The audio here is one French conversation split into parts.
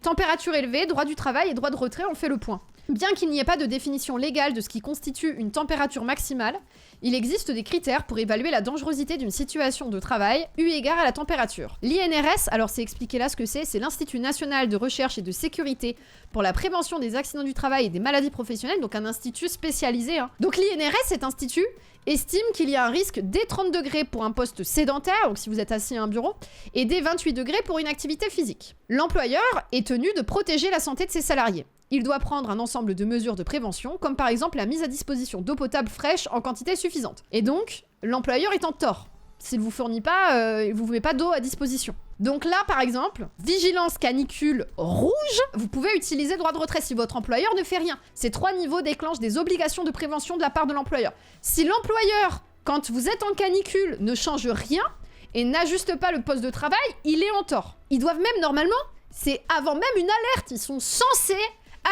Température élevée, droit du travail et droit de retrait, on fait le point. Bien qu'il n'y ait pas de définition légale de ce qui constitue une température maximale, il existe des critères pour évaluer la dangerosité d'une situation de travail eu égard à la température. L'INRS, alors c'est expliqué là ce que c'est l'Institut National de Recherche et de Sécurité pour la prévention des accidents du travail et des maladies professionnelles, donc un institut spécialisé. Donc l'INRS, cet institut, estime qu'il y a un risque dès 30 degrés pour un poste sédentaire, donc si vous êtes assis à un bureau, et dès 28 degrés pour une activité physique. L'employeur est tenu de protéger la santé de ses salariés. Il doit prendre un ensemble de mesures de prévention, comme par exemple la mise à disposition d'eau potable fraîche en quantité suffisante. Et donc, l'employeur est en tort. S'il vous fournit pas, vous ne met pas d'eau à disposition. Donc là, par exemple, vigilance canicule rouge, vous pouvez utiliser droit de retrait si votre employeur ne fait rien. Ces 3 niveaux déclenchent des obligations de prévention de la part de l'employeur. Si l'employeur, quand vous êtes en canicule, ne change rien et n'ajuste pas le poste de travail, il est en tort. Ils doivent même, normalement, c'est avant même une alerte, ils sont censés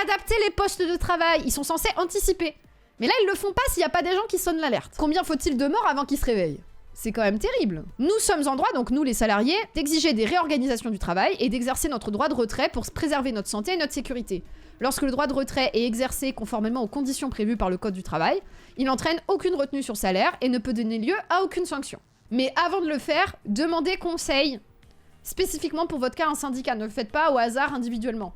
adapter les postes de travail, ils sont censés anticiper. Mais là, ils le font pas s'il n'y a pas des gens qui sonnent l'alerte. Combien faut-il de morts avant qu'ils se réveillent ? C'est quand même terrible. Nous sommes en droit, donc nous les salariés, d'exiger des réorganisations du travail et d'exercer notre droit de retrait pour préserver notre santé et notre sécurité. Lorsque le droit de retrait est exercé conformément aux conditions prévues par le Code du travail, il n'entraîne aucune retenue sur salaire et ne peut donner lieu à aucune sanction. Mais avant de le faire, demandez conseil spécifiquement pour votre cas à un syndicat, ne le faites pas au hasard individuellement.